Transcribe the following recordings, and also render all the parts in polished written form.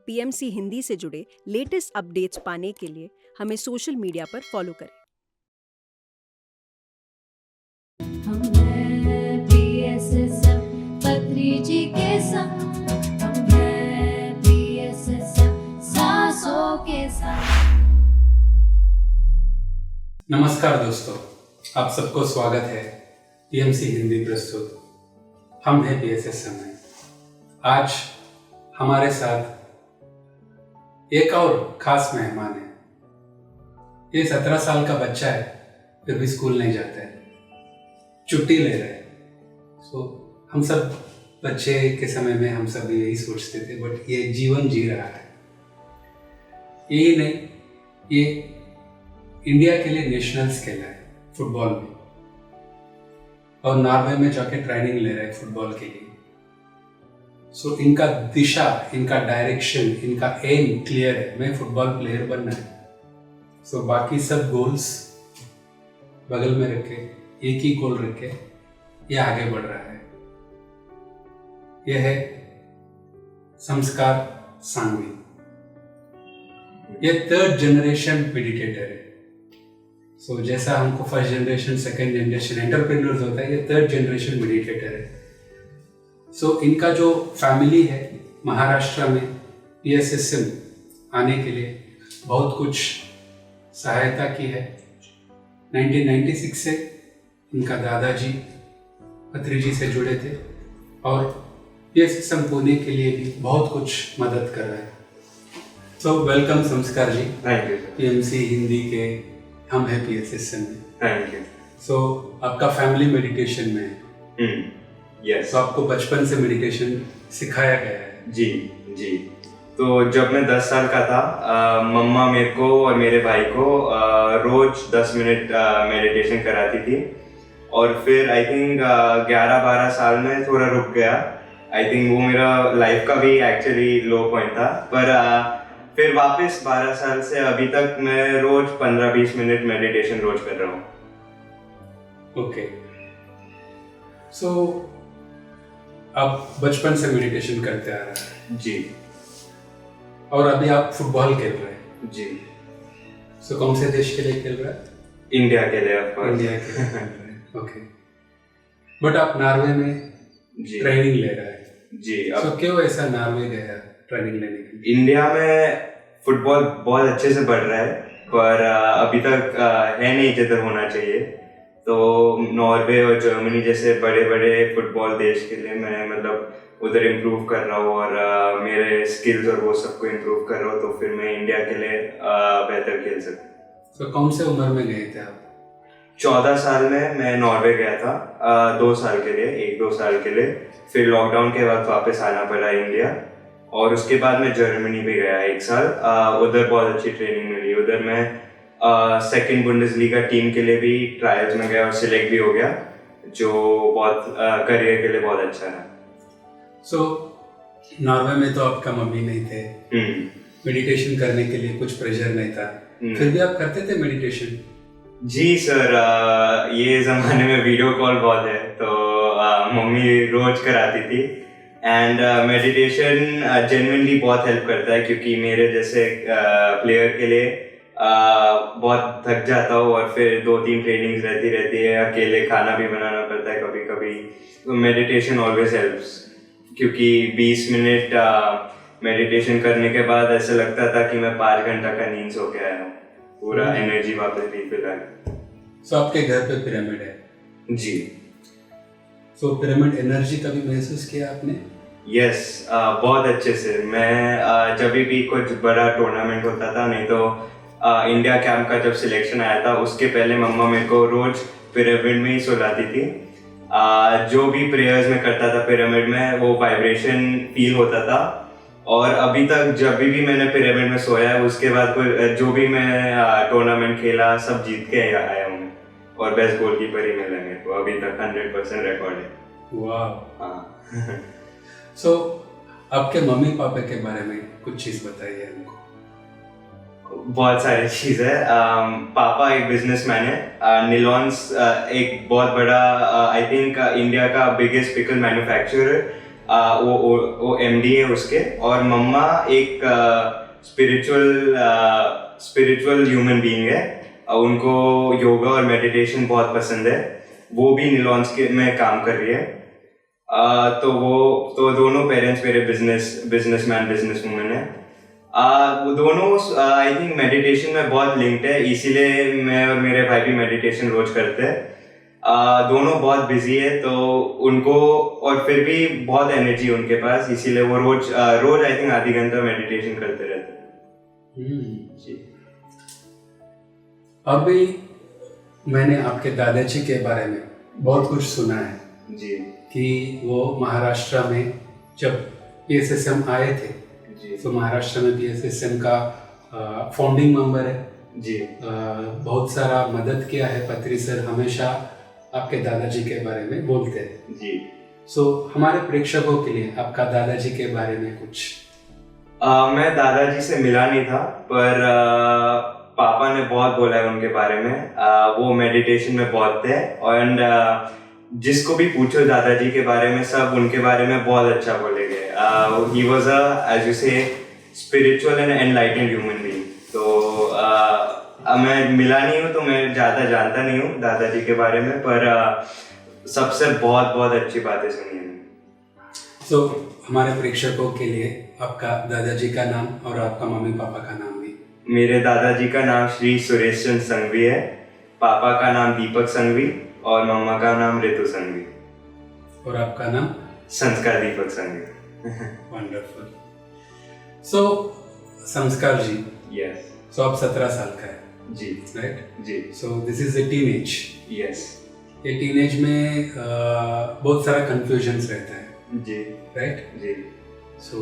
PMC Hindi से जुड़े latest updates पाने के लिए हमें सोशल मीडिया पर फॉलो करें। हम हैं PSSM पत्री जी के संग, हम हैं PSSM सांसों के साथ। नमस्कार दोस्तों, आप सबको स्वागत है पीएमसी हिंदी प्रस्तुत हम हैं PSSM में। आज हमारे साथ एक और खास मेहमान है। ये 17 साल का बच्चा है, फिर भी स्कूल नहीं जाता है, छुट्टी ले रहा है। हम सब बच्चे के समय में हम सब भी यही सोचते थे, बट ये जीवन जी रहा है। यही नहीं, ये इंडिया के लिए नेशनल्स खेला है फुटबॉल में, और नॉर्वे में जाके ट्रेनिंग ले रहा है फुटबॉल के लिए। इनका दिशा, इनका डायरेक्शन, इनका एम क्लियर है, मैं फुटबॉल प्लेयर बनना है। बाकी सब गोल्स बगल में रखे, एक ही गोल रखे, ये आगे बढ़ रहा है। यह है संस्कार सांगवी। ये 3rd जनरेशन मेडिटेटर है। जैसा हमको first generation, second generation entrepreneurs होता है, ये 3rd जनरेशन मेडिटेटर है। इनका जो फैमिली है महाराष्ट्र में PSSM आने के लिए बहुत कुछ सहायता की है। 1996 से इनका दादाजी पत्री जी से जुड़े थे और PSSM पुणे के लिए भी बहुत कुछ मदद कर रहे हैं। Welcome Sanskar ji. Thank you. PMC Hindi के हम हैं PSSM में। Thank you. आपका फैमिली मेडिटेशन में है। यस। आपको बचपन से मेडिटेशन सिखाया गया है? जी जी। तो जब मैं 10 साल का था, मम्मा मेरे को और मेरे भाई को रोज 10 मिनट मेडिटेशन कराती थी, और फिर आई थिंक 11-12 साल में थोड़ा रुक गया। आई थिंक वो मेरा लाइफ का भी एक्चुअली लो पॉइंट था, पर फिर वापस 12 साल से अभी तक मैं रोज 15-20 मिनट मेडिटेशन रोज कर रहा हूँ। ओके। आप बचपन से मेडिटेशन करते आ रहे हैं जी, और अभी आप फुटबॉल खेल रहे हैं जी। कौन से देश के लिए खेल रहे हैं? इंडिया के लिए, ऑफ कोर्स। इंडिया के लिए खेल रहे हैं। ओके। बट आप नॉर्वे में जी ट्रेनिंग ले रहे हैं जी। क्यों ऐसा नॉर्वे गया ट्रेनिंग लेने के लिए? इंडिया में फुटबॉल बहुत अच्छे से बढ़ रहा है, पर अभी तक है नहीं जिधर होना चाहिए। तो नॉर्वे और जर्मनी जैसे बड़े बड़े फुटबॉल देश के लिए मैं मतलब उधर इम्प्रूव कर रहा हूँ, और मेरे स्किल्स और वो सबको इम्प्रूव कर रहा हूँ, तो फिर मैं इंडिया के लिए बेहतर खेल सकूँ। कौन से उम्र में गए थे आप? 14 साल में मैं नॉर्वे गया था, 2 साल के लिए, 1-2 साल के लिए। फिर लॉकडाउन के बाद वापस आना पड़ा इंडिया, और उसके बाद मैं जर्मनी भी गया 1 साल। उधर बहुत अच्छी ट्रेनिंग मिली। उधर मैं सेकंड बुंडेसलीगा टीम के लिए भी ट्रायल्स में गया और सिलेक्ट भी हो गया, जो बहुत करियर के लिए बहुत अच्छा है। नॉर्वे में तो आपका मम्मी नहीं थे, मेडिटेशन करने के लिए कुछ प्रेशर नहीं था, फिर भी आप करते थे मेडिटेशन? जी सर, ये जमाने में वीडियो कॉल बहुत है, तो मम्मी रोज कराती थी। एंड मेडिटेशन जेन्युइनली बहुत हेल्प करता है, क्योंकि मेरे जैसे प्लेयर के लिए बहुत थक जाता हूँ, और फिर 2-3 ट्रेनिंग्स रहती है, अकेले खाना भी बनाना पड़ता है कभी कभी। तो मेडिटेशन ऑलवेज हेल्प्स, क्योंकि 20 मिनट मेडिटेशन करने के बाद ऐसा लगता था कि मैं 5 घंटा का नींद सो के आया हूँ, पूरा एनर्जी वापस रिफिल आ गई। आपके घर पे पिरामिड है? जी। पिरामिड एनर्जी कभी महसूस किया आपने? यस, बहुत अच्छे से। मैं जब भी कुछ बड़ा टूर्नामेंट होता था, नहीं तो इंडिया कैंप का जब सिलेक्शन आया था, उसके पहले मम्मा मेरे को रोज पिरामिड में ही सुलाती थी। जो भी प्रेयर्स में करता था पिरामिड में, वो वाइब्रेशन फील होता था। और अभी तक जब भी मैंने पिरामिड में सोया है, उसके बाद कोई जो भी मैं टूर्नामेंट खेला सब जीत के आया हूँ, और बेस्ट गोलकीपर ही मिला मेरे को। अभी तक 100% रिकॉर्ड है। वाह। हाँ। आपके मम्मी पापा के बारे में कुछ चीज बताइए हमको। बहुत सारी चीज है। पापा एक बिजनेसमैन है। निलॉन्स एक बहुत बड़ा, आई थिंक इंडिया का बिगेस्ट पिकल मैन्युफैक्चरर, वो MD है उसके, और मम्मा एक स्पिरिचुअल ह्यूमन बीइंग है। उनको योगा और मेडिटेशन बहुत पसंद है, वो भी नीलॉन्स के में काम कर रही है। तो दोनों पेरेंट्स मेरे बिजनेसमैन बिजनेसवुमन है। वो दोनों आई थिंक मेडिटेशन में बहुत लिंक्ड है, इसीलिए मैं और मेरे भाई भी मेडिटेशन रोज करते हैं। दोनों बहुत बिजी है, तो उनको और फिर भी बहुत एनर्जी उनके पास, इसीलिए वो रोज आई थिंक आधी घंटा मेडिटेशन करते रहते हैं। जी। अभी मैंने आपके दादाजी के बारे में बहुत कुछ सुना है जी कि वो महाराष्ट्र में जब PSSM आए थे, जी तो महाराष्ट्र में PSSM का फाउंडिंग मेंबर है जी। बहुत सारा मदद किया है। पत्री सर हमेशा आपके दादाजी के बारे में बोलते हैं जी। सो हमारे प्रेक्षकों के लिए आपका दादाजी के बारे में कुछ। मैं दादाजी से मिला नहीं था, पर पापा ने बहुत बोला है उनके बारे में। वो मेडिटेशन में बहुत थे, एंड जिसको भी पूछो दादाजी के बारे में सब उनके बारे में बहुत अच्छा बोलेंगे। ही वाज एज यू से spiritual and enlightened human being. तो मैं मिला नहीं हूँ तो मैं ज़्यादा जानता नहीं हूँ दादाजी के बारे में, पर सबसे बहुत बहुत अच्छी बातें सुनी है। सो हमारे प्रेक्षकों के लिए आपका दादाजी का नाम और आपका मम्मी पापा का नाम भी। मेरे दादाजी का नाम श्री सुरेश चंद्र संघवी है, पापा का नाम दीपक संघवी और मम्मा का नाम ऋतु संघवी। और आपका नाम? संस्कार दीपक संघवी। वंडरफुल। सो संस्कार जी, यस। सो आप 17 साल का है जी राइट? जी। So this is a teenage. Yes. ये टीनेज में बहुत सारा कंफ्यूजन्स रहता है जी राइट? जी। सो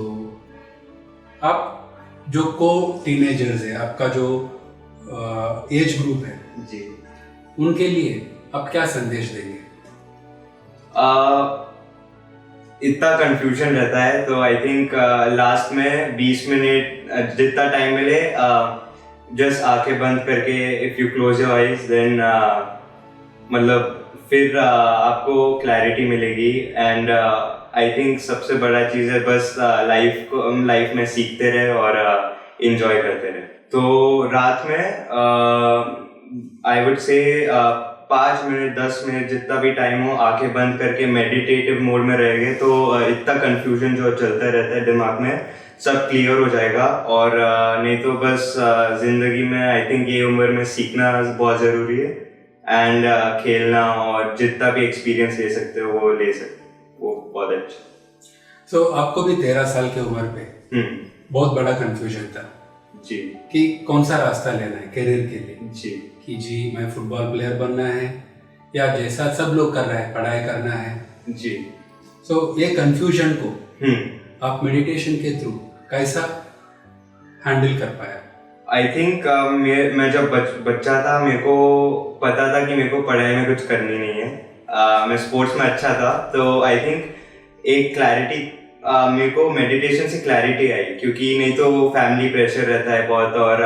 आप जो को टीनेजर्स है, आपका जो एज ग्रुप है जी, उनके लिए आप क्या संदेश देंगे? इतना कंफ्यूजन रहता है, तो आई थिंक लास्ट में 20 मिनट जितना टाइम मिले, जस्ट आंखें बंद करके if you close your eyes then मतलब फिर आपको क्लैरिटी मिलेगी। एंड आई थिंक सबसे बड़ा चीज़ है बस लाइफ में सीखते रहे और इंजॉय करते रहे। तो रात में I would say 5 minute 10 minute जितना भी टाइम हो आंखें बंद करके मेडिटेटिव मोड में रहेंगे तो इतना कंफ्यूजन जो चलता रहता है दिमाग में सब क्लियर हो जाएगा। और नहीं तो बस जिंदगी में आई थिंक ये उम्र में सीखना बहुत ज़रूरी है, एंड खेलना और जितना भी एक्सपीरियंस ले सकते हो वो ले सकते हो, वो बहुत अच्छा। सो आपको भी 13 साल की उम्र पे बहुत बड़ा कंफ्यूजन था जी कि कौन सा रास्ता लेना है करियर के लिए जी, कि जी मैं फुटबॉल प्लेयर बनना है या जैसा सब लोग कर रहे हैं पढ़ाई करना है जी। सो ये कंफ्यूजन को आप मेडिटेशन के थ्रू कैसा हैंडल कर पाया? आई थिंक मैं जब बच्चा था मेरे को पता था कि मेरे को पढ़ाई में कुछ करनी नहीं है। मैं स्पोर्ट्स में अच्छा था, तो आई थिंक एक क्लैरिटी मेरे को मेडिटेशन से क्लैरिटी आई, क्योंकि नहीं तो फैमिली प्रेशर रहता है बहुत और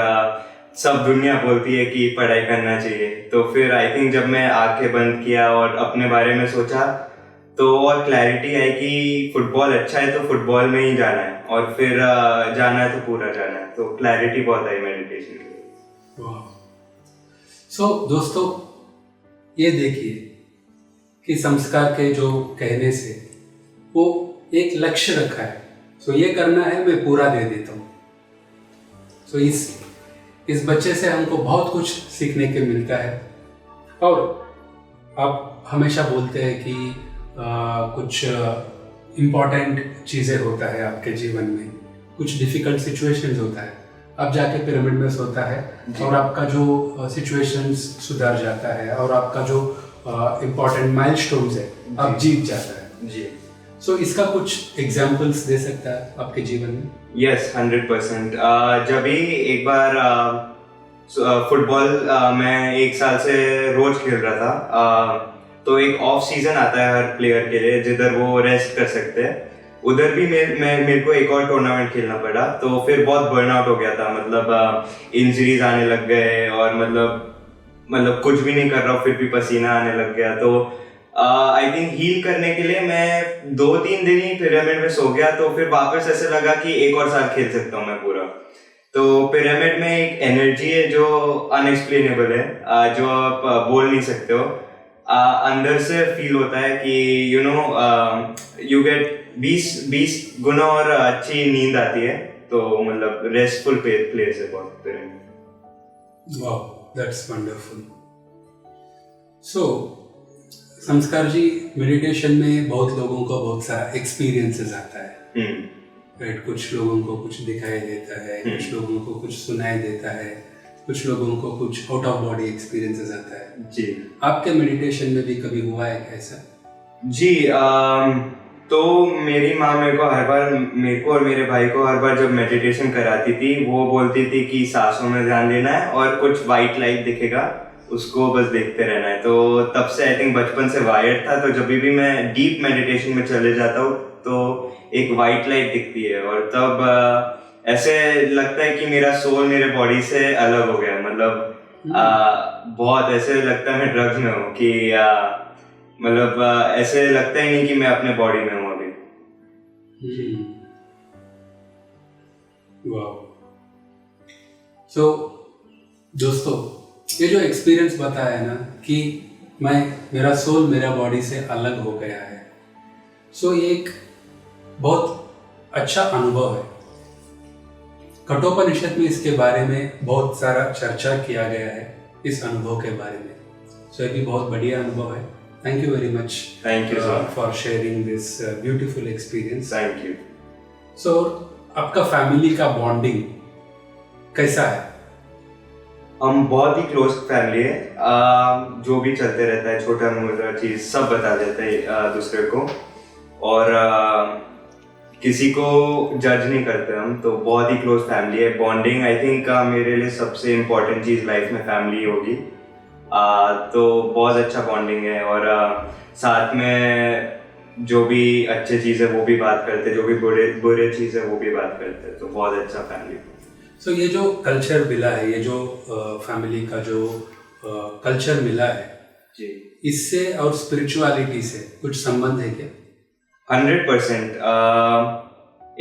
सब दुनिया बोलती है कि पढ़ाई करना चाहिए। तो फिर आई थिंक जब मैं आंखें बंद किया और अपने बारे में सोचा तो और क्लैरिटी आई कि फुटबॉल अच्छा है तो फुटबॉल में ही जाना है, और फिर जाना है तो पूरा जाना है। तो क्लैरिटी बहुत आई मेडिटेशन के। सो दोस्तों ये देखिए कि संस्कार के जो कहने से वो एक लक्ष्य रखा है, सो ये करना है मैं पूरा दे देता हूँ। सो इस बच्चे से हमको बहुत कुछ सीखने के मिलता है। और आप हमेशा बोलते हैं कि कुछ इम्पॉर्टेंट चीज़ें होता है आपके जीवन में, कुछ डिफ़िकल्ट सिचुएशंस होता है, आप जाके पिरामिड में सोता है और आपका जो सिचुएशंस सुधर जाता है और आपका जो इम्पॉर्टेंट माइलस्टोन्स है आप जीत जाता है जी। सो इसका कुछ एग्जाम्पल्स दे सकता है आपके जीवन में? यस 100%। जब भी एक बार फुटबॉल मैं 1 साल से रोज खेल रहा था, तो एक ऑफ सीजन आता है हर प्लेयर के लिए जिधर वो रेस्ट कर सकते हैं। उधर भी मेरे को एक और टूर्नामेंट खेलना पड़ा, तो फिर बहुत बर्नआउट हो गया था। मतलब इंजरीज आने लग गए और मतलब कुछ भी नहीं कर रहा हूँ फिर भी पसीना आने लग गया। तो आई थिंक हील करने के लिए मैं 2-3 दिन ही पिरामिड में सो गया, तो फिर वापस ऐसे लगा कि एक और साल खेल सकता हूँ मैं पूरा। तो पिरामिड में एक एनर्जी है जो अनएक्सप्लेनेबल है, जो आप बोल नहीं सकते हो। अंदर से फील होता है कि यू गेट 20 गुना और अच्छी नींद आती है, तो मतलब रेस्टफुल प्लेस है बहुत pyramid. Wow, that's wonderful. So Sanskar ji, meditation में बहुत लोगों को बहुत सारा एक्सपीरियंसेस आता है, राइट? कुछ लोगों को कुछ दिखाई देता है, कुछ लोगों को कुछ सुनाई देता है, कुछ लोगों को कुछ आउट ऑफ बॉडी एक्सपीरियंसेस आता है। जी, आपके मेडिटेशन में भी कभी हुआ है ऐसा? जी, तो मेरी माँ मेरे को और मेरे भाई को हर बार जब मेडिटेशन कराती थी, वो बोलती थी कि सांसों में ध्यान देना है और कुछ वाइट लाइट दिखेगा, उसको बस देखते रहना है। तो तब से आई थिंक बचपन से वायर्ड था, तो जब भी मैं डीप मेडिटेशन में चले जाता हूँ तो एक वाइट लाइट दिखती है, और तब ऐसे लगता है कि मेरा सोल मेरे बॉडी से अलग हो गया। मतलब बहुत ऐसे लगता है मैं ड्रग्स में हूँ कि मतलब ऐसे लगता ही नहीं कि मैं अपने बॉडी में हूँ अभी। वाह। सो दोस्तों, ये जो एक्सपीरियंस बताया है ना कि मेरा सोल मेरा बॉडी से अलग हो गया है, सो ये एक बहुत अच्छा अनुभव है। कठोपनिषद में इसके बारे में बहुत सारा चर्चा किया गया है इस अनुभव के बारे में। सो ये भी बहुत बढ़िया अनुभव है। Thank you very much. Thank you, sir. For sharing this beautiful experience. Thank you. So, आपका फैमिली का बॉन्डिंग कैसा है? हम बहुत ही क्लोज फैमिली है। जो भी चलते रहता है, छोटा मोटा चीज सब बता देते हैं दूसरे को, और किसी को जज नहीं करते हम। तो बहुत ही क्लोज फैमिली है। बॉन्डिंग आई थिंक मेरे लिए सबसे इम्पोर्टेंट चीज लाइफ में फैमिली होगी। तो बहुत अच्छा बॉन्डिंग है, और साथ में जो भी अच्छी चीज़ है वो भी बात करते हैं, जो भी बुरे चीज़ है वो भी बात करते हैं। तो बहुत अच्छा फैमिली। सो ये जो कल्चर मिला है, ये जो फैमिली का जो कल्चर मिला है जी, इससे और स्पिरिचुअलिटी से कुछ संबंध है क्या? 100%।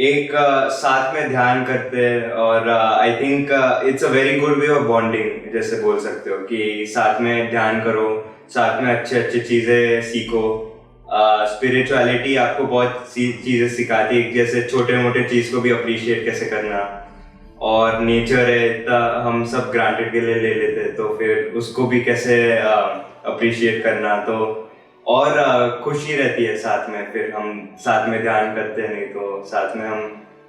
एक साथ में ध्यान करते हैं, और I think it's a very good way of bonding, जैसे बोल सकते हो कि साथ में ध्यान करो, साथ में अच्छे अच्छे चीज़ें सीखो। स्पिरिचुअलिटी आपको बहुत सी चीज़ें सिखाती है, जैसे छोटे मोटे चीज़ को भी अप्रिशिएट कैसे करना, और नेचर है इतना हम सब ग्रांटेड के लिए ले लेते हैं, तो फिर उसको भी कैसे अप्रिशिएट करना। तो और खुशी रहती है साथ में, फिर हम साथ में ध्यान करते हैं, नहीं तो साथ में हम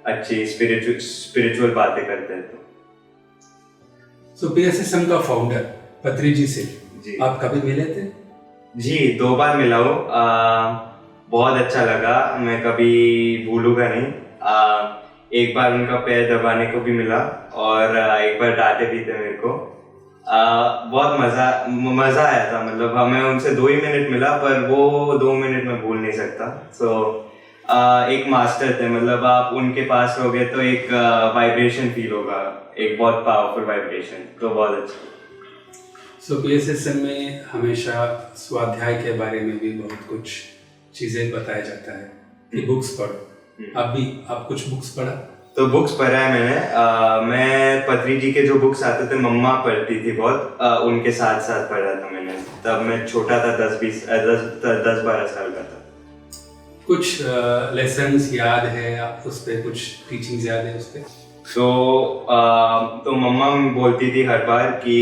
अच्छी स्पिरिचुअल बातें करते हैं। तो PSSM का फाउंडर पत्री जी से जी, आप कभी मिले थे? जी, 2 बार मिला हूँ। बहुत अच्छा लगा, मैं कभी भूलूंगा नहीं। एक बार उनका पैर दबाने को भी मिला, और एक बार डांटे भी थे मेरे को। बहुत मज़ा आया था। मतलब हमें उनसे 2 ही मिनट मिला, पर वो 2 मिनट में भूल नहीं सकता। सो एक मास्टर थे, मतलब आप उनके पास रहोगे तो एक वाइब्रेशन फील होगा, एक बहुत पावरफुल वाइब्रेशन। तो बहुत अच्छा। सो PSSM में हमेशा स्वाध्याय के बारे में भी बहुत कुछ चीज़ें बताया जाता है कि बुक्स पढ़ो। आप कुछ बुक्स पढ़ा? तो बुक्स पढ़ा है मैंने। मैं पत्री जी के जो बुक्स आते थे, मम्मा पढ़ती थी बहुत, उनके साथ साथ पढ़ा था मैंने। तब मैं छोटा था, 10-12 साल का था। कुछ लेसन्स याद है आप उस पे? कुछ टीचिंग्स याद है उस पे? तो मम्मा बोलती थी हर बार कि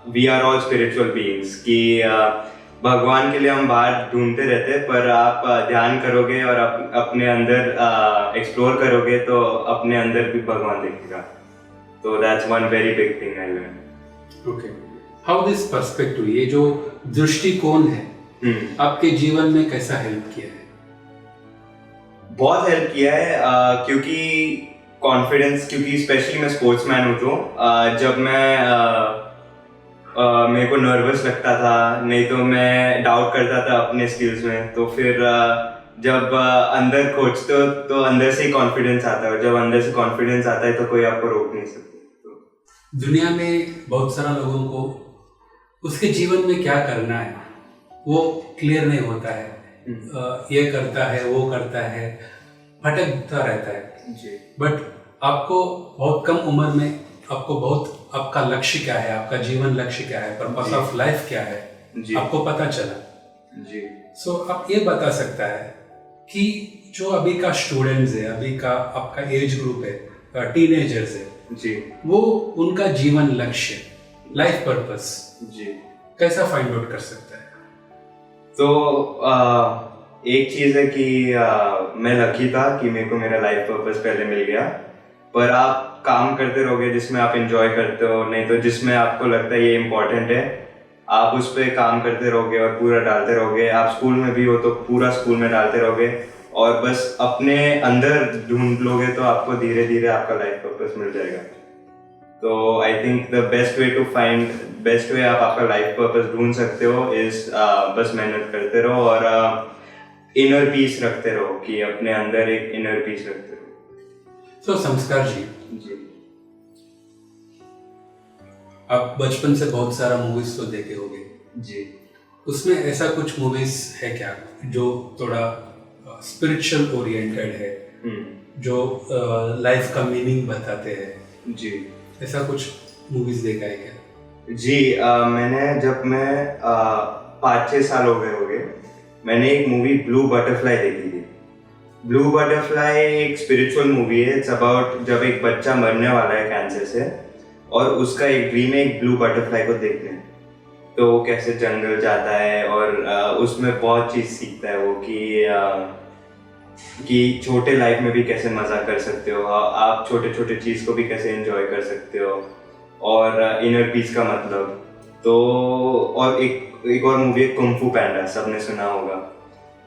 we are all spiritual beings, कि भगवान के लिए हम बाहर ढूंढते रहते हैं, पर आप ध्यान करोगे और अपने अंदर एक्सप्लोर करोगे तो अपने अंदर भी भगवान दिखेगा। तो that's one very big thing I learn. Okay, how this perspective, ये जो दृष्टिकोण है, आपके जीवन में कैसा हेल्प किया है? बहुत हेल्प किया है, क्योंकि कॉन्फिडेंस, क्योंकि स्पेशली मैं स्पोर्ट्समैन हूँ, तो जब मैं मेरे को नर्वस लगता था, नहीं तो मैं डाउट करता था अपने स्किल्स में, तो फिर जब अंदर खोजते हो तो अंदर से ही कॉन्फिडेंस आता है, और जब अंदर से कॉन्फिडेंस आता है तो कोई आपको रोक नहीं सकता। तो दुनिया में बहुत सारा लोगों को उसके जीवन में क्या करना है वो क्लियर नहीं होता है, ये करता है वो करता है, भटकता रहता है। जी बट आपको बहुत कम उम्र में आपका लक्ष्य क्या है, आपका जीवन लक्ष्य क्या है, पर्पस जी। ऑफ लाइफ क्या है, जी आपको पता चला। जी सो आप ये बता सकता है कि जो अभी का स्टूडेंट्स है, अभी का आपका एज ग्रुप है, टीनेजर्स है, जी वो उनका जीवन लक्ष्य, लाइफ पर्पस जी। कैसा फाइंड आउट कर सकता है? तो एक चीज़ है कि मैं लकी था कि मेरे को मेरा लाइफ पर्पस पहले मिल गया, पर आप काम करते रहोगे जिसमें आप एंजॉय करते हो, नहीं तो जिसमें आपको लगता है ये इम्पोर्टेंट है, आप उस पर काम करते रहोगे और पूरा डालते रहोगे। आप स्कूल में भी हो तो पूरा स्कूल में डालते रहोगे और बस अपने अंदर ढूंढ लोगे तो आपको धीरे धीरे आपका लाइफ पर्पस मिल जाएगा। तो I think the best way आप आपका लाइफ पर्पस ढूंढ सकते हो इज बस मेहनत करते रहो और इनर पीस रखते रहो, कि अपने अंदर एक इनर पीस रखते रहो। तो संस्कार जी, जी आप बचपन से बहुत सारा मूवीज तो देखे होंगे, जी। उसमें ऐसा कुछ मूवीज है क्या जो थोड़ा स्पिरिचुअल ओरिएंटेड है, जो लाइफ का मीनिंग बताते हैं? जी ऐसा कुछ मूवीज देखा है क्या? जी जब मैं 5-6 साल हो गए मैंने एक मूवी ब्लू बटरफ्लाई देखी थी। ब्लू बटरफ्लाई एक स्पिरिचुअल मूवी है। इट्स अबाउट जब एक बच्चा मरने वाला है कैंसर से और उसका एक ड्रीम है एक ब्लू बटरफ्लाई को देखने, तो वो कैसे जंगल जाता है और उसमें बहुत चीज़ सीखता है वो कि छोटे लाइफ में भी कैसे मज़ा कर सकते हो, आप छोटे छोटे चीज़ को भी कैसे एंजॉय कर सकते हो, और इनर पीस का मतलब। तो और एक और मूवी है कुंग फू पैंडा, सबने सुना होगा,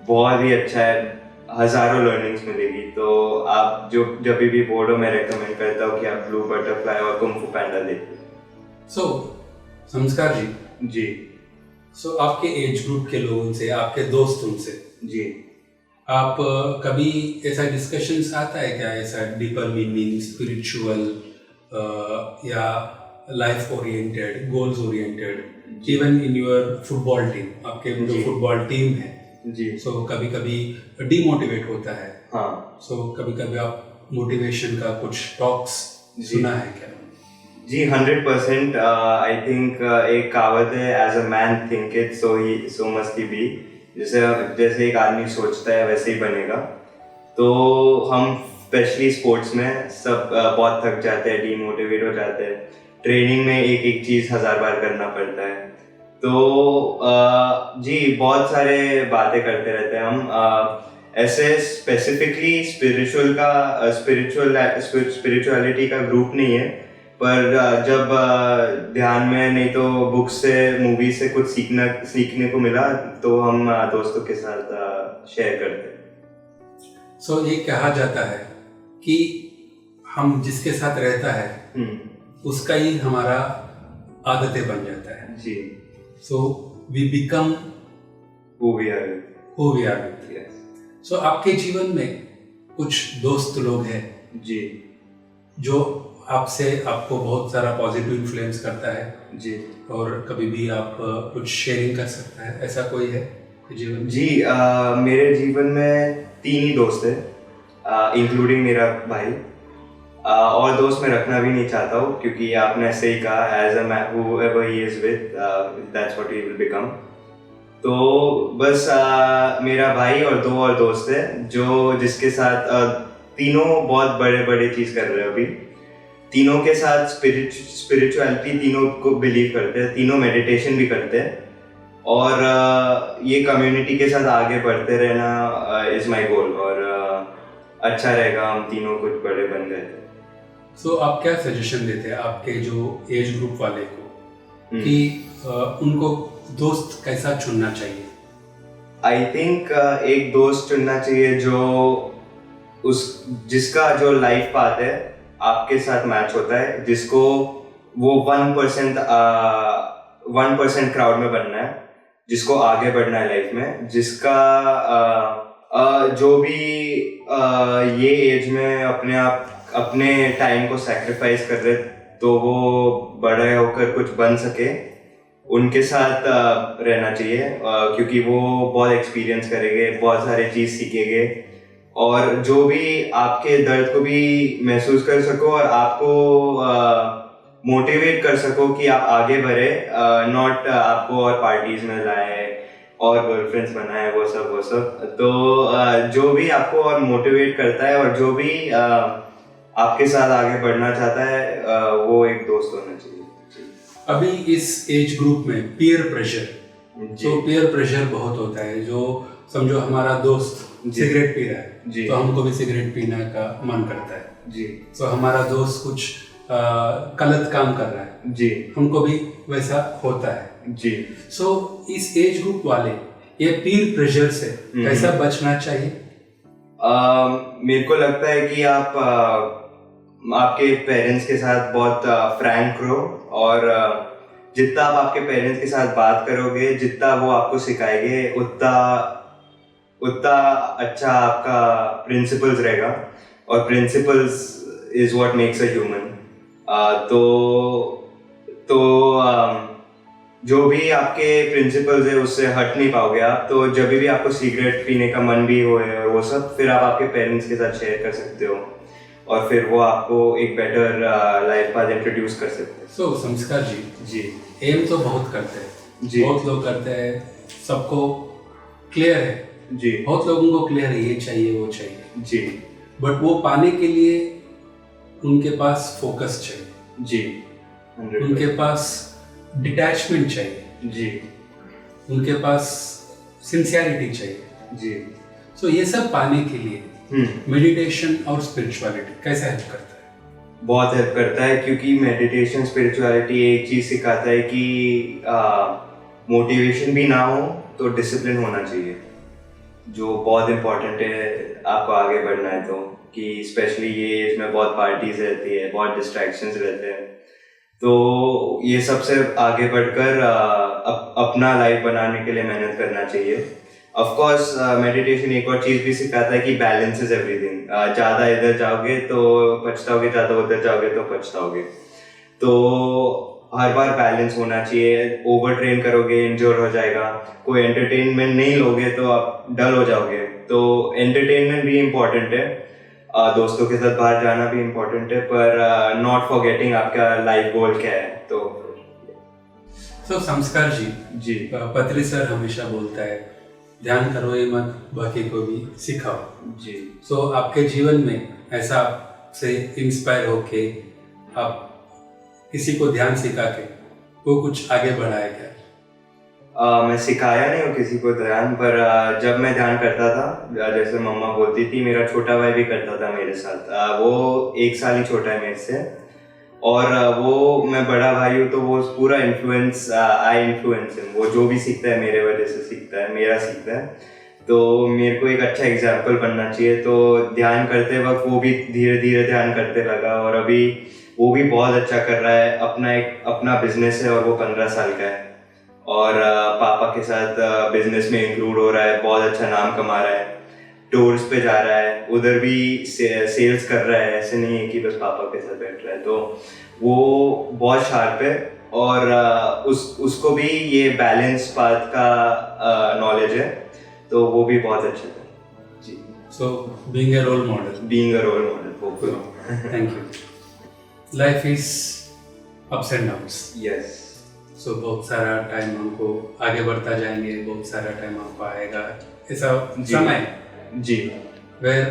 बहुत ही अच्छा है, हज़ारों लर्निंग्स मिलेगी। तो आप जब भी बोर्ड हो मैं रेकमेंड करता हूँ कि आप ब्लू बटरफ्लाई और कुंग फू पैंडा देखिए। सो संस्कार जी, जी सो आपके एज ग्रुप के लोगों से, आपके दोस्तों से जी आप कभी ऐसा डिस्कशंस आता है क्या, ऐसा डीपर मीनिंग, स्पिरिचुअल या life oriented, goals oriented, even in your football team, आपके जो जी। फुटबॉल टीम है, जी सो कभी कभी डीमोटिवेट होता है, हाँ सो कभी कभी आप मोटिवेशन का कुछ टॉक्स जी। सुना है क्या? जी 100%। आई थिंक एक कहावत है, एज अ मैन थिंकeth सो मस्ट ही बी। जैसे एक आदमी सोचता है वैसे ही बनेगा। तो हम स्पेशली स्पोर्ट्स में सब बहुत थक जाते हैं, डीमोटिवेट हो जाते हैं, ट्रेनिंग में एक एक चीज़ 1000 बार करना पड़ता है। तो जी बहुत सारे बातें करते रहते हैं हम। ऐसे स्पेसिफिकली स्पिरिचुअलिटी का ग्रुप नहीं है, पर जब ध्यान में नहीं तो बुक से, मूवी से कुछ सीखने को मिला तो हम दोस्तों के साथ शेयर करते हैं। सो ये कहा जाता है कि हम जिसके साथ रहता है उसका ही हमारा आदतें बन जाता है। जी so we become who we are with. Who we are with. Yes. So आपके जीवन में कुछ दोस्त लोग हैं जी जो आपको बहुत सारा पॉजिटिव इन्फ्लुएंस करता है, जी और कभी भी आप कुछ शेयरिंग कर सकता है, ऐसा कोई है जीवन में? जी मेरे जीवन में 3 ही दोस्त हैं, इंक्लूडिंग मेरा भाई। और दोस्त मैं रखना भी नहीं चाहता हूँ, क्योंकि आपने ऐसे ही कहा, as a man whoever he is with, that's what he will become. तो बस मेरा भाई और 2 और दोस्त है जिसके साथ तीनों बहुत बड़े चीज़ कर रहे हैं अभी। तीनों के साथ स्पिरिचुअलिटी, तीनों को बिलीव करते हैं, तीनों मेडिटेशन भी करते हैं, और ये कम्युनिटी के साथ आगे बढ़ते रहना इज़ माई गोल। और अच्छा रहेगा हम तीनों कुछ बड़े बन गए। सो आप क्या सजेशन देते हैं आपके जो एज ग्रुप वाले को कि उनको दोस्त कैसा चुनना चाहिए? आई थिंक एक दोस्त चुनना चाहिए जिसका जो लाइफ पाथ है आपके साथ मैच होता है, जिसको वो 1% क्राउड में बनना है, जिसको आगे बढ़ना है लाइफ में, जिसका जो भी ये एज में अपने टाइम को सैक्रिफाइस कर रहे, तो वो बड़े होकर कुछ बन सके। उनके साथ रहना चाहिए, क्योंकि वो बहुत एक्सपीरियंस करेंगे, बहुत सारे चीज़ सीखेंगे और जो भी आपके दर्द को भी महसूस कर सको और आपको मोटिवेट कर सको कि आप आगे बढ़े, नॉट आपको और पार्टीज में लाए और गर्लफ्रेंड्स बनाए वो सब। तो जो भी आपको और मोटिवेट करता है और जो भी आपके साथ आगे बढ़ना चाहता है, वो एक दोस्त होना चाहिए। अभी इस एज ग्रुप में पीयर प्रेशर, तो पीयर प्रेशर बहुत होता है। जो समझो हमारा दोस्त सिगरेट पी रहा है तो हमको भी सिगरेट पीने का मन करता है जी। तो हमारा दोस्त कुछ गलत काम कर रहा है जी, हमको भी वैसा होता है जी। सो इस एज ग्रुप वाले ये पीयर प्रेशर से कैसा बचना चाहिए? मेरे को लगता है कि आप आपके पेरेंट्स के साथ बहुत फ्रैंक रहो और जितना आप आपके पेरेंट्स के साथ बात करोगे, जितना वो आपको सिखाएंगे, उतना अच्छा आपका प्रिंसिपल्स रहेगा और principles is what makes a human. तो जो भी आपके प्रिंसिपल्स है उससे हट नहीं पाओगे आप। तो जब भी आपको सिगरेट पीने का मन भी हो और वो सब, फिर आप आपके पेरेंट्स के साथ शेयर कर सकते हो और फिर वो आपको एक बेटर लाइफ पाथ इंट्रोड्यूस कर सकते हैं। सो संस्कार जी एम तो बहुत करते हैं जी, बहुत लोग करते हैं, सबको क्लियर है जी, बहुत लोगों को क्लियर है ये चाहिए वो चाहिए जी, बट वो पाने के लिए उनके पास फोकस चाहिए जी, उनके पास डिटैचमेंट चाहिए जी, उनके पास सिंसियरिटी चाहिए जी। सो ये सब पाने के लिए मेडिटेशन और स्पिरिचुअलिटी कैसे हेल्प करता है? बहुत हेल्प करता है, क्योंकि मेडिटेशन स्पिरिचुअलिटी एक चीज सिखाता है कि मोटिवेशन भी ना हो तो डिसिप्लिन होना चाहिए, जो बहुत इम्पोर्टेंट है आपको आगे बढ़ना है। तो कि स्पेशली ये इसमें बहुत पार्टीज रहती है, बहुत डिस्ट्रैक्शंस रहते हैं, तो ये सबसे आगे बढ़कर अपना लाइफ बनाने के लिए मेहनत करना चाहिए। ऑफ कोर्स मेडिटेशन एक और चीज़ भी सिखाता है कि बैलेंस इज एवरीथिंग। ज़्यादा इधर जाओगे तो पछताओगे, ज़्यादा उधर जाओगे तो पछताओगे। तो हर बार बैलेंस होना चाहिए। ओवर ट्रेन करोगे इंजोर हो जाएगा, कोई एंटरटेनमेंट नहीं लोगे तो आप डल हो जाओगे। तो एंटरटेनमेंट भी इम्पोर्टेंट है, दोस्तों के साथ बाहर जाना भी इम्पोर्टेंट है, पर नॉट फॉरगेटिंग आपका लाइफ गोल क्या है। तो संस्कार जी पत्री सर हमेशा बोलता है ध्यान करो ये मत, बाकी को भी सिखाओ जी। सो आपके जीवन में ऐसा से इंस्पायर होके आप किसी को ध्यान सिखा के वो कुछ आगे बढ़ाया क्या? मैं सिखाया नहीं हूँ किसी को ध्यान, पर जब मैं ध्यान करता था, जैसे मम्मा बोलती थी, मेरा छोटा भाई भी करता था मेरे साथ। वो 1 साल ही छोटा है मेरे से और वो मैं बड़ा भाई हूँ, तो वो पूरा इन्फ्लुएंस आई इन्फ्लुएंस हिम। वो जो भी सीखता है मेरे वजह से सीखता है, मेरा सीखता है। तो मेरे को एक अच्छा एग्जाम्पल बनना चाहिए। तो ध्यान करते वक्त वो भी धीरे धीरे ध्यान करते लगा और अभी वो भी बहुत अच्छा कर रहा है। अपना बिजनेस है और वो 15 साल का है और पापा के साथ बिजनेस में इंक्लूड हो रहा है, बहुत अच्छा नाम कमा रहा है, टूर्स पे जा रहा है, उधर भी सेल्स कर रहा है। ऐसे नहीं है कि बस पापा के साथ बैठ रहा है। तो वो बहुत शार्प है और उसको भी ये बैलेंस पाथ का नॉलेज है, तो वो भी बहुत अच्छा है जी। So being a role model, thank you. Life is ups and downs, yes. So बहुत सारा टाइम हमको आगे बढ़ता जाएंगे, बहुत सारा टाइम हमको आएगा ऐसा समय जी where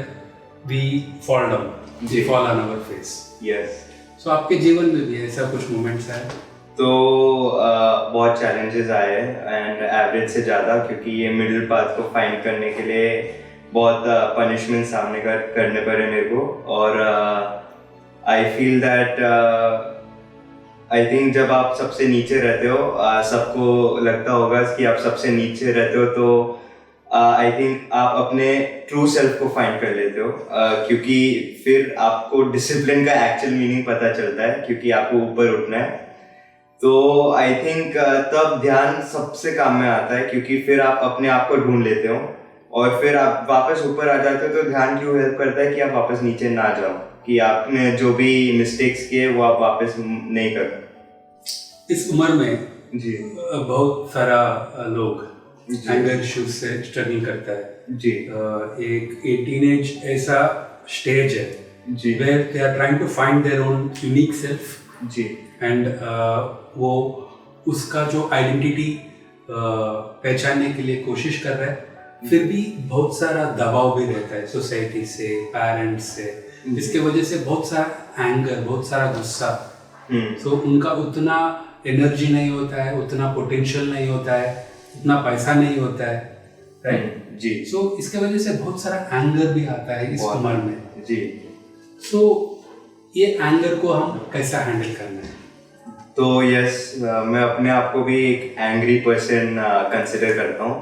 we fall down, we fall on our face. Yes. So आपके जीवन में भी ऐसा कुछ मोमेंट्स आए? तो बहुत चैलेंजेस आए एंड एवरेज से ज़्यादा, क्योंकि ये मिडिल पाथ को फाइंड करने के लिए बहुत पनिशमेंट सामने करने पड़े मेरे को। और I feel that I think जब आप सबसे नीचे रहते हो, सबको लगता होगा कि आप सबसे नीचे रहते हो, तो आई थिंक आप अपने ट्रू सेल्फ को फाइंड कर लेते हो, क्योंकि फिर आपको डिसिप्लिन का एक्चुअल मीनिंग पता चलता है, क्योंकि आपको ऊपर उठना है। तो आई थिंक तब ध्यान सबसे काम में आता है, क्योंकि फिर आप अपने आप को ढूंढ लेते हो और फिर आप वापस ऊपर आ जाते हो। तो ध्यान क्यों हेल्प करता है कि आप वापस नीचे ना जाओ, कि आपने जो भी मिस्टेक्स किए वो आप वापस नहीं कर। इस उम्र में जी बहुत सारा लोग जी। एंगर इश्यूज से स्ट्रगल करता है। जी एक टीनेज ऐसा स्टेज है जी where they are trying to find their own unique self ji and वो उसका जो आइडेंटिटी पहचानने के लिए कोशिश कर रहा है, फिर भी बहुत सारा दबाव भी रहता है सोसाइटी से, पेरेंट्स से, जिसके वजह से बहुत सारा एंगर, बहुत सारा गुस्सा, तो उनका उतना एनर्जी नहीं होता है, उतना पोटेंशियल नहीं होता है, उतना पैसा नहीं होता है, राइट जी। सो इसके वजह से बहुत सारा एंगर भी आता है इस उम्र में जी। सो ये एंगर को हम कैसा हैंडल करना है? तो यस, मैं अपने आप को भी एक एंग्री पर्सन कंसिडर करता हूँ,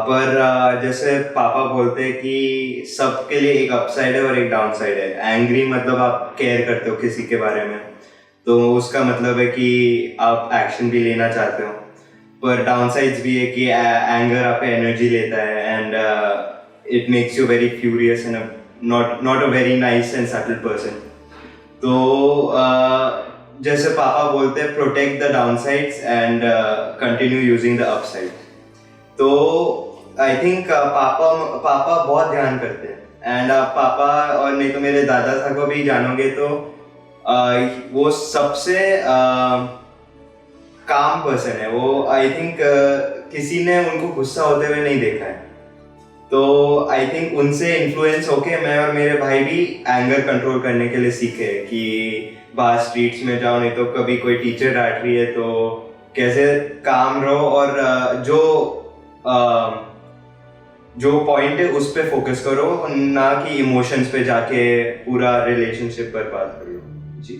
पर जैसे पापा बोलते हैं कि सबके लिए एक अपसाइड है और एक डाउन साइड है। एंग्री मतलब आप केयर करते हो किसी के बारे में, तो उसका मतलब है कि आप एक्शन भी लेना चाहते हो, पर डाउन साइड्स भी है कि एंगर आप एनर्जी लेता है and it makes you very furious and not a very nice and subtle person. तो जैसे पापा बोलते हैं protect the down sides and continue using the up side. तो आई थिंक पापा बहुत ध्यान करते हैं एंड पापा और नहीं तो मेरे दादा साहब को भी जानोगे तो वो सबसे काम पर्सन है। वो आई थिंक किसी ने उनको गुस्सा होते हुए नहीं देखा है, तो आई थिंक उनसे इन्फ्लुएंस होके मैं और मेरे भाई भी एंगर कंट्रोल करने के लिए सीखे कि बाहर स्ट्रीट्स में जाओ, नहीं तो कभी कोई टीचर डांट रही है तो कैसे काम रहो और जो पॉइंट है उस पे फोकस करो, ना कि इमोशंस पे जाके पूरा रिलेशनशिप बर्बाद करो। जी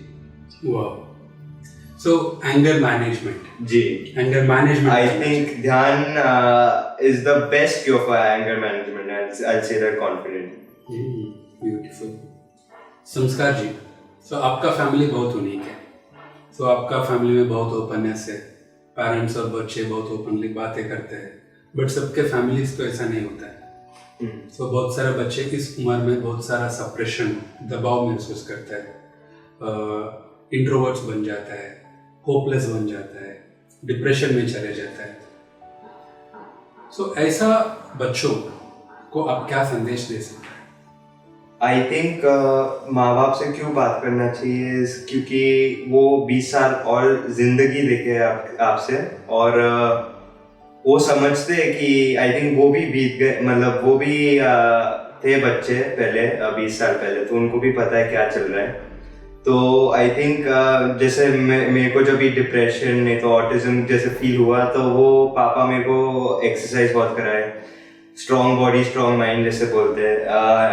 सो एंगर मैनेजमेंट, जी anger management I think dhyan is the best cure for anger management and I will say that confidently. Beautiful. संस्कार जी, सो आपका फैमिली बहुत यूनिक है। सो आपका फैमिली में बहुत ओपननेस है, पेरेंट्स और बच्चे बहुत ओपनली बातें करते हैं, बट सबके फैमिलीज तो ऐसा नहीं होता है। सो बहुत सारे बच्चे इस उम्र में बहुत सारा सप्रेशन, दबाव महसूस करता है, इंट्रोवर्ट्स बन जाता है, होपलेस बन जाता है, डिप्रेशन में चले जाता है। सो ऐसा बच्चों को आप क्या संदेश दे सकते हैं? आई थिंक माँ बाप से क्यों बात करना चाहिए, क्योंकि वो 20 साल और जिंदगी देखे आपसे और वो समझते हैं कि आई थिंक वो भी बीत गए, मतलब वो भी थे बच्चे पहले 20 साल पहले, तो उनको भी पता है क्या चल रहा है। तो आई थिंक जैसे मेरे को जब भी डिप्रेशन नहीं तो ऑटिज्म जैसे फील हुआ, तो वो पापा मेरे को एक्सरसाइज बहुत कराए, स्ट्रॉन्ग बॉडी स्ट्रॉन्ग माइंड जैसे बोलते हैं,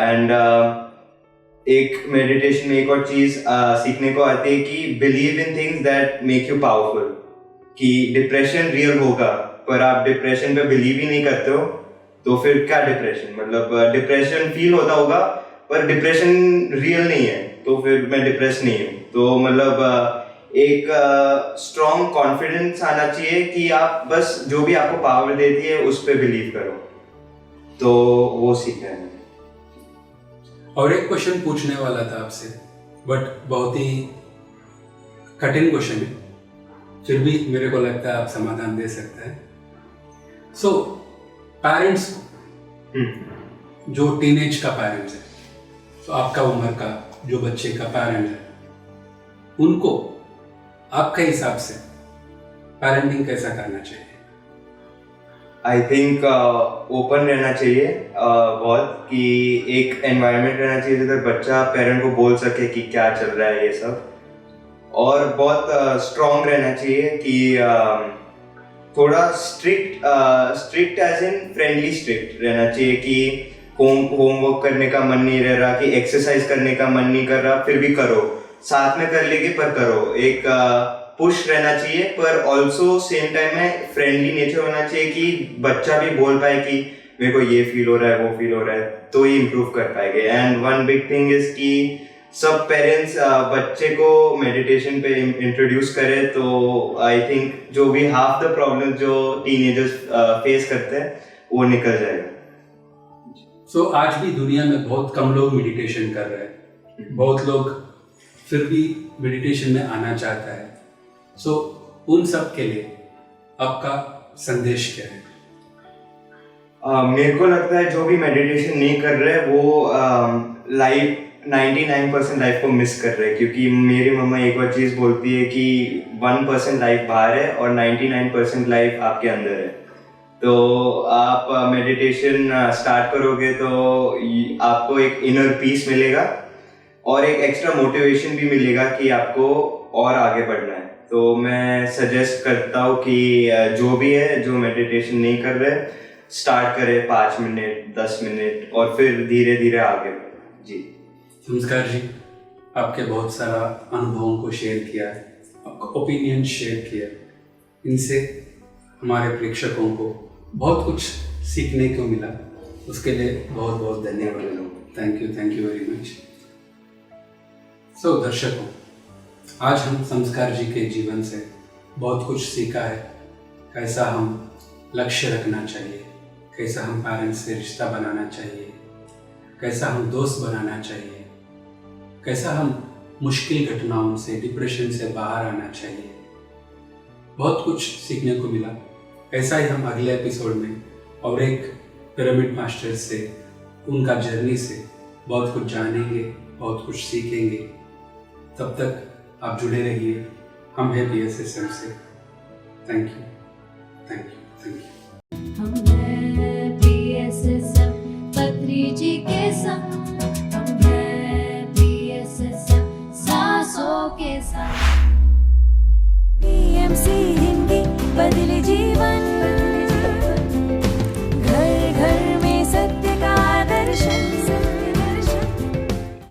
एंड एक मेडिटेशन में एक और चीज सीखने को आती है कि believe in things that make you powerful. कि डिप्रेशन रियल होगा, पर आप डिप्रेशन पे बिलीव ही नहीं करते हो, तो फिर क्या डिप्रेशन, मतलब डिप्रेशन फील होता होगा पर डिप्रेशन रियल नहीं है, तो फिर मैं डिप्रेस नहीं हूँ। तो मतलब एक स्ट्रॉन्ग कॉन्फिडेंस आना चाहिए कि आप बस जो भी आपको पावर देती है उस पर बिलीव करो, तो वो सीखना है। और एक क्वेश्चन पूछने वाला था आपसे, बट बहुत ही कठिन क्वेश्चन है, फिर भी मेरे को लगता है आप समाधान दे सकते हैं। सो पेरेंट्स जो टीनेज का पेरेंट्स है, तो आपका उम्र का जो बच्चे का पेरेंट है, उनको आपके हिसाब से पेरेंटिंग कैसा करना चाहिए? आई थिंक ओपन रहना चाहिए बहुत, कि एक एनवायरनमेंट रहना चाहिए जिधर बच्चा पेरेंट को बोल सके कि क्या चल रहा है ये सब, और बहुत स्ट्रॉन्ग रहना चाहिए कि थोड़ा strict as in friendly strict रहना चाहिए, कि होमवर्क करने का मन नहीं रह रहा, कि एक्सरसाइज करने का मन नहीं कर रहा, फिर भी करो, साथ में कर लेंगे पर करो। एक पुश रहना चाहिए, पर ऑल्सो सेम टाइम में फ्रेंडली नेचर होना चाहिए कि बच्चा भी बोल पाए कि मेरे को ये फील हो रहा है, वो फील हो रहा है, तो ही इम्प्रूव कर पाएंगे। And one big thing is कि सब पेरेंट्स बच्चे को मेडिटेशन पे इंट्रोड्यूस करें, तो आई थिंक जो भी हाफ द प्रॉब्लम जो टीनेजर्स फेस करते हैं वो निकल जाएगा। सो आज भी दुनिया में बहुत कम लोग मेडिटेशन कर रहे हैं, बहुत लोग फिर भी मेडिटेशन में आना चाहता है। सो उन सब के लिए आपका संदेश क्या है? मेरे को लगता है जो भी मेडिटेशन नहीं कर रहे वो लाइफ 99% लाइफ को मिस कर रहे हैं, क्योंकि मेरी मम्मा एक और चीज़ बोलती है कि 1% लाइफ बाहर है और 99% लाइफ आपके अंदर है। तो आप मेडिटेशन स्टार्ट करोगे तो आपको एक इनर पीस मिलेगा और एक एक्स्ट्रा मोटिवेशन भी मिलेगा कि आपको और आगे बढ़ना है। तो मैं सजेस्ट करता हूँ कि जो भी है जो मेडिटेशन नहीं कर रहे स्टार्ट करें 5 मिनट 10 मिनट और फिर धीरे धीरे आगे बढ़े। जी संस्कार जी, आपके बहुत सारा अनुभवों को शेयर किया, आपका ओपिनियन शेयर किया, इनसे हमारे प्रेक्षकों को बहुत कुछ सीखने को मिला। उसके लिए बहुत बहुत धन्यवाद। Thank you very much. So दर्शकों, आज हम संस्कार जी के जीवन से बहुत कुछ सीखा है। कैसा हम लक्ष्य रखना चाहिए, कैसा हम पेरेंट्स से रिश्ता बनाना चाहिए, कैसा हम दोस्त बनाना चाहिए, कैसा हम मुश्किल घटनाओं से, डिप्रेशन से बाहर आना चाहिए। बहुत कुछ सीखने को मिला। ऐसा ही हम अगले एपिसोड में और एक पिरामिड मास्टर से, उनका जर्नी से बहुत कुछ जानेंगे, बहुत कुछ सीखेंगे। तब तक आप जुड़े रहिए। हम हैं PSSM से। Thank you.